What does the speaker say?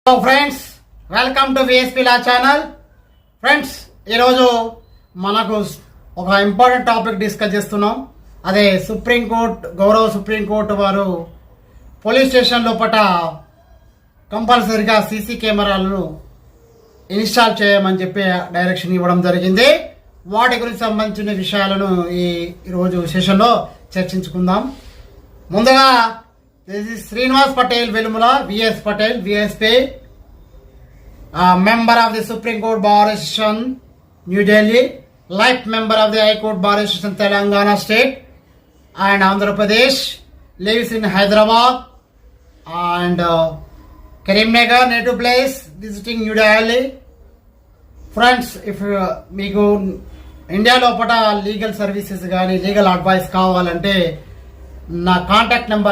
Hello friends, welcome to VSP law channel. Friends, ఈరోజు మనకు ఒక ఇంపార్టెంట్ టాపిక్ డిస్కస్ చేస్తున్నాం. అదే గౌరవ సుప్రీంకోర్టు వారు పోలీస్ స్టేషన్ లోపల కంపల్సరిగా సీసీ కెమెరాలను ఇన్స్టాల్ చేయమని చెప్పి డైరెక్షన్ ఇవ్వడం జరిగింది. వాటి గురించి సంబంధించిన విషయాలను ఈరోజు సెషన్లో చర్చించుకుందాం. ముందుగా Srinivas Patel Velumula, VS Patel, VSP, member of the Supreme Court Bar Association, New Delhi, life member of the High Court Bar Association, Telangana State and Andhra Pradesh, lives in Hyderabad and Karimnagar, native place, visiting New Delhi. Friends, if మీకు India లోపల legal services కానీ legal advice కావాలంటే నా contact number